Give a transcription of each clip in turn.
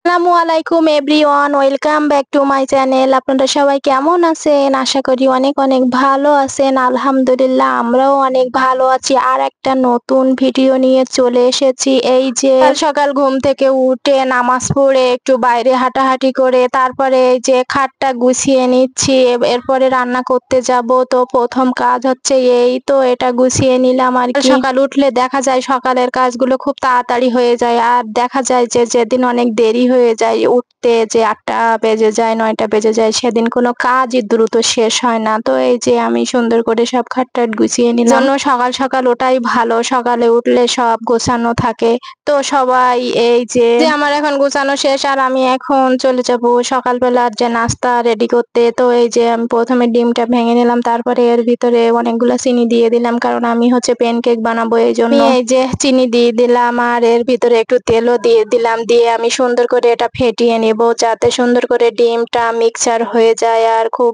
আসসালামু আলাইকুম everyone, welcome back to my channel. আপনারা সবাই কেমন আছেন? আশা করি অনেক অনেক ভালো আছেন। আলহামদুলিল্লাহ আমরাও অনেক ভালো আছি। আর একটা নতুন ভিডিও নিয়ে চলে এসেছি। এই যে সকাল সকাল ঘুম থেকে উঠে নামাজ পড়ে একটু বাইরে হাঁটাহাঁটি করে তারপরে এই যে খাটটা গুছিয়ে নিচ্ছি। এরপরে রান্না করতে যাব। তো প্রথম কাজ হচ্ছে এই তো এটা গুছিয়ে নিলাম আর কি। সকাল উঠলে দেখা যায় সকালের কাজগুলো খুব তাড়াতাড়ি হয়ে যায়, আর দেখা যায় যে যেদিন অনেক দেরি হয়ে যায় উঠতে, যে 8টা বেজে যায় 9টা বেজে যায়, সেদিন কোনো কাজই দ্রুত শেষ হয় না। তো এই যে আমি সুন্দর করে সব খাটটাট গুছিয়ে নিলাম। জন্য সকাল সকাল ওটাই ভালো, সকালে উঠলে সব গোছানো থাকে। তো সবাই এই যে আমার এখন গোছানো শেষ, আর আমি এখন চলে যাব সকালবেলার যে নাস্তা রেডি করতে। তো এই যে আমি প্রথমে ডিমটা ভেঙে নিলাম, তারপরে এর ভিতরে অনেকগুলো চিনি দিয়ে দিলাম, কারণ আমি হচ্ছে প্যানকেক বানাবো, এই জন্য এই যে চিনি দিয়ে দিলাম আর এর ভিতরে একটু তেলও দিয়ে দিলাম। দিয়ে আমি সুন্দর করে এটা ফেটিয়ে নেব যাতে সুন্দর করে ডিমটা মিক্সচার হয়ে যায়, আর খুব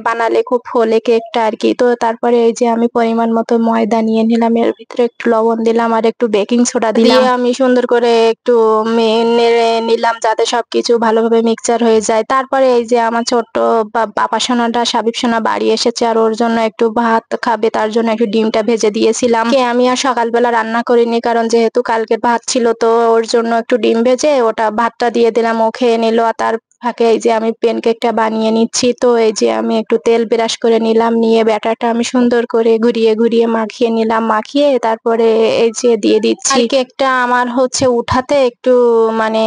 বানালে খুব ফোলে কেকটা আর কি। তো তারপরে এই যে আমি পরিমাণ মতো ময়দা নিয়ে নিলাম, এর ভিতরে একটু লবণ দিলাম আর একটু বেকিং সোডা দিলাম। আমি সুন্দর করে একটু নেড়ে নিলাম যাতে সবকিছু ভালোভাবে মিক্সচার হয়ে যায়। তারপরে এই যে আমার ছোট্ট বাবা সোনাটা সাবিব সোনা বাড়ি এসেছে, আর ওর জন্য একটু ভাত খাবে, তার জন্য একটু ডিমটা ভেজে দিয়েছিলাম। আমি আর সকালবেলা রান্না করিনি, কারণ যেহেতু কালকের ভাত ছিল, তো ওর জন্য একটু ডিম ভেজে ওটা ভাতটা দিয়ে দিলাম, ও খেয়ে নিল। আর তার ফাঁকে এই যে আমি প্যানকেকটা বানিয়ে নিচ্ছি। তো এই যে আমি একটু তেল ব্রাশ করে নিলাম, নিয়ে ব্যাটারটা আমি সুন্দর করে ঘুরিয়ে ঘুরিয়ে মাখিয়ে নিলাম, মাখিয়ে তারপরে এই যে দিয়ে দিচ্ছি। কেকটা আমার হচ্ছে উঠাতে একটু মানে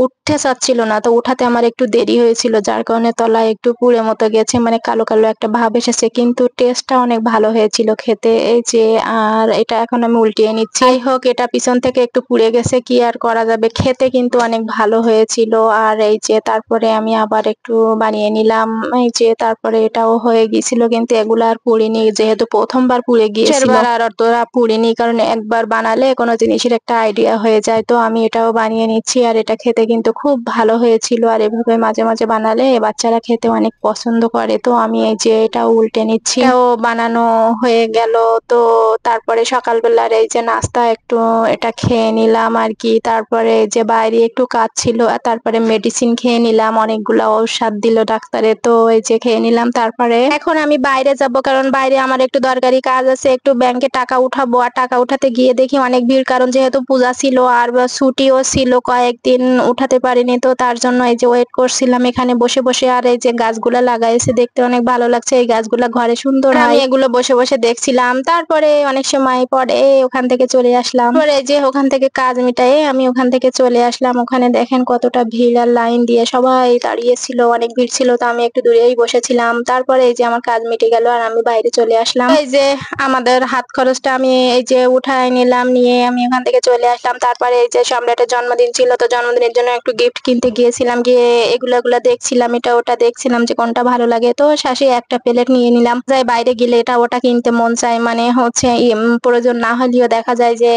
উঠতে চাচ্ছিল না, তো উঠাতে আমার একটু দেরি হয়েছিল, যার কারণে তলায় একটু পুড়ে মতো গেছে, মানে কালো কালো একটা ভাব এসেছে, কিন্তু টেস্টটা অনেক ভালো হয়েছিল খেতে। এই যে আর এটা এখন আমি উল্টিয়ে নিচ্ছি। যাই হোক, এটা পিছন থেকে একটু পুড়ে গেছে, কি আর করা যাবে, খেতে কিন্তু অনেক ভালো হয়েছিল। আর এই যে তারপরে আমি আবার একটু বানিয়ে নিলাম, এই যে তারপরে এটাও হয়ে গিয়েছিল, কিন্তু এগুলো আর পুড়িনি, যেহেতু প্রথমবার পুড়ে গিয়েছিল। আর তোরা পুড়িনি, কারণ একবার বানালে কোনো জিনিসের একটা আইডিয়া হয়ে যায়। তো আমি এটাও বানিয়ে নিচ্ছি, আর এটা খেতে কিন্তু খুব ভালো হয়েছিল। আর এভাবে মাঝে মাঝে বানালে বাচ্চারা খেতে অনেক পছন্দ করে। তো আমি এই যে এটাও উল্টে নিচ্ছি, এটাও বানানো হয়ে গেল। তো তারপরে সকালবেলার এই যে নাস্তা একটু এটা খেয়ে নিলাম আর কি। তারপরে এই যে বাইরে একটু কাজ ছিল, আর তারপরে মেডিসিন খেয়ে নিলাম, অনেকগুলা ঔষধ দিল ডাক্তারে, তো এই যে খেয়ে নিলাম। তারপরে এখন আমি বাইরে যাব, কারণ বাইরে আমার একটু দরকারি কাজ আছে, একটু ব্যাংকে টাকা উঠাবো। আর টাকা উঠাতে গিয়ে দেখি অনেক ভিড়, কারণ যেহেতু পূজা ছিল আর ছুটিও ছিল, কয়েকদিন উঠাতে পারিনি। তো তার জন্য এই যে ওয়েট করছিলাম এখানে বসে বসে। আর এই যে গাছগুলা লাগাইছে, দেখতে অনেক ভালো লাগছে, এই গাছগুলা ঘরে সুন্দর হয়, আমি এগুলো বসে বসে দেখছিলাম। তারপরে অনেক সময় পরে ওখান থেকে চলে আসলাম, পরে যে ওখান থেকে কাজ মিটাই আমি ওখান থেকে চলে আসলাম। ওখানে দেখেন কতটা ভিড়, আর লাইন দিয়ে সবাই দাঁড়িয়ে ছিল, অনেক ভিড় ছিল। তো আমি একটু দূরেই বসেছিলাম। তারপরে এই যে আমার কাজ মিটে গেল, আর আমি বাইরে চলে আসলাম। এই যে আমাদের হাত খরচটা আমি এই যে উঠায় নিলাম, নিয়ে আমি ওখান থেকে চলে আসলাম। তারপরে এই যে সম্রাটের জন্মদিন ছিল, তো জন্মদিনের জন্য একটু গিফট কিনতে গিয়েছিলাম, গিয়ে এগুলা দেখছিলাম, এটা ওটা দেখছিলাম যে কোনটা ভালো লাগে। তো শাশি একটা প্লেট নিয়ে নিলাম। যাই বাইরে গেলে এটা ওটা কিনতে মন চায়, মানে হচ্ছে প্রয়োজন না হলেও দেখা যায় যে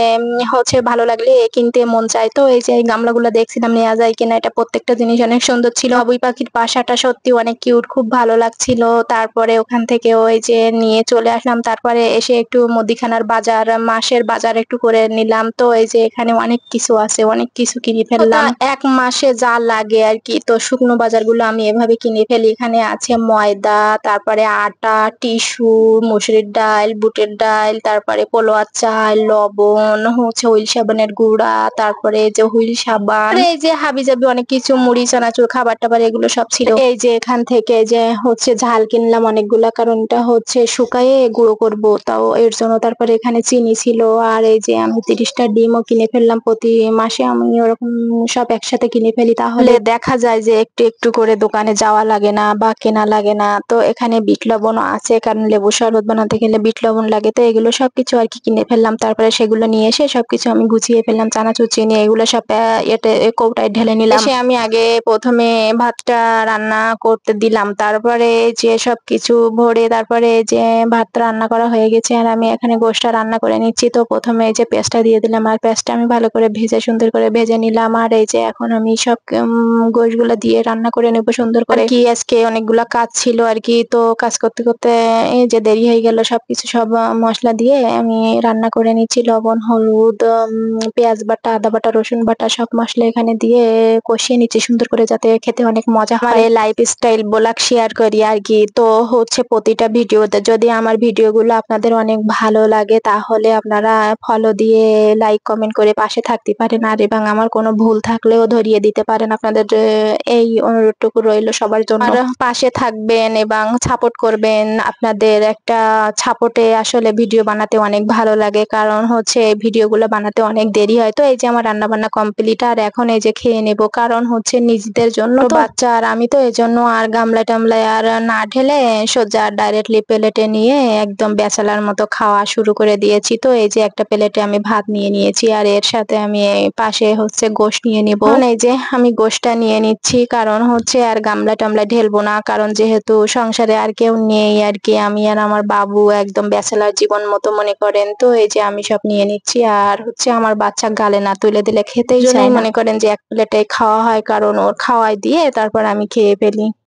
হচ্ছে ভালো লাগলে কিনতে মন চায়। তো এই যে এই গামলাগুলো দেখছিলাম নেওয়া যায় কিনা, এটা প্রত্যেকটা জিনিস অনেক সুন্দর ছিল। বাবুই পাখির বাসাটা সত্যি অনেক কিউট, খুব ভালো লাগছিল। তারপরে ওখান থেকে ওই যে নিয়ে চলে আসলাম। তারপরে এসে একটু মুদিখানার বাজার, মাসের বাজার একটু করে নিলাম। তো এই যে এখানে অনেক কিছু আছে, অনেক কিছু কিনে ফেললাম, এক মাসে যা লাগে আর কি। তো শুকনো বাজারগুলো আমি এভাবে কিনে ফেলি। এখানে আছে ময়দা, তারপরে আটা, টিস্যু, মসুরির ডাল, বুটের ডাল, তারপরে পোলোয়া চাল, লবণ, হচ্ছে হুইল সাবানের গুঁড়া, তারপরে যে হুইল সাবান, এই যে হাবিজাবি অনেক কিছু, মুড়ি চানাচুর খাবার টাবার এগুলো সব ছিল। এই যে এখান থেকে যে হচ্ছে ঝাল কিনলাম অনেকগুলা, কারণ এটা হচ্ছে শুকায়ে গুঁড়ো করব, তাও এর জন্য। তারপরে এখানে চিনি ছিল। আর এই যে আমি 30টা ডিমও কিনে ফেললাম। প্রতি মাসে আমি ওরকম সব একসাথে কিনে ফেলি, তাহলে দেখা যায় যে একটু একটু করে দোকানে যাওয়া লাগে না বা কেনা লাগে না। তো এখানে বিট লবণও আছে, কারণ লেবু শরবত বানাতে গেলে বিট লবণ লাগে। তো এগুলো সবকিছু আর কি কিনে ফেললাম। তারপরে সেগুলো নিয়ে এসে সবকিছু আমি গুছিয়ে ফেললাম, চানাচুর, চিনি এগুলো সব এতে কৌটায় ঢেলে নিলাম। এসে আমি আগে প্রথমে প্রথমে ভাতটা রান্না করতে দিলাম, তারপরে যে সবকিছু ভরে তারপরে যে ভাত রান্না করা হয়ে গেছে আর আমি এখানে গোশটা রান্না করে নিচ্ছি। তো প্রথমে এই যে পেঁয়াজটা দিয়ে দিলাম আর পেঁয়াজটা আমি ভালো করে ভেজে সুন্দর করে ভেজে নিলাম। আর এই যে এখন আমি সব গোশগুলো দিয়ে রান্না করে নেব সুন্দর করে। কি আজকে অনেকগুলা কাজ ছিল আর কি, তো কাজ করতে করতে এই যে দেরি হয়ে গেল। সবকিছু সব মশলা দিয়ে আমি রান্না করে নিচ্ছি। লবণ, হলুদ, পেঁয়াজ বাটা, আদা বাটা, রসুন বাটা সব মশলা এখানে দিয়ে কষিয়ে নিচ্ছি সুন্দর করে, যাতে খেতে অনেক মজা হয়। এই লাইফস্টাইল ব্লগ শেয়ার করি আর কি। তো হচ্ছে প্রতিটা ভিডিওতে যদি আমার ভিডিওগুলো আপনাদের অনেক ভালো লাগে তাহলে আপনারা ফলো দিয়ে লাইক কমেন্ট করে পাশে থাকতে পারেন, আর এবং আমার কোনো ভুল থাকলেও ধরিয়ে দিতে পারেন। আপনাদের এই অনুরোধটুকু রইল সবার জন্য। আর পাশে থাকবেন এবং সাপোর্ট করবেন। আপনাদের একটা সাপোর্টে আসলে ভিডিও বানাতে অনেক ভালো লাগে, কারণ হচ্ছে ভিডিওগুলো বানাতে অনেক দেরি হয়। তো এই যে আমার রান্না বান্না কমপ্লিট আর এখন এই যে খেয়ে নেব, কারণ হচ্ছে নিজেদের জন্য তো বাচ্চা আর আমি, তো এই জন্য আর গামলা টামলায় আর না ঢেলে সোজা ডাইরেক্টলি প্লেটে নিয়ে একদম ব্যাচেলার মতো খাওয়া শুরু করে দিয়েছি। তো এই যে একটা প্লেটে আমি ভাত নিয়ে নিয়েছি আর এর সাথে আমি পাশে হচ্ছে গোশত নিয়ে নিব। এই যে আমি গোশতটা নিয়ে নিচ্ছি, কারণ হচ্ছে আর গামলা টামলা ঢেলবো না, কারণ যেহেতু সংসারে আর কেউ নেই আর কি, আমি আর আমার বাবু একদম ব্যাচেলার জীবন মতো মনে করেন। তো এই যে আমি সব নিয়ে নিচ্ছি আর হচ্ছে আমার বাচ্চা গালে না তুলে দিলে খেতেই চায় না, মনে করেন যে এক প্লেটে খাওয়া হয়, কারণ ওর খাওয়াই দিয়ে তারপর আমি খেয়ে ফেলি।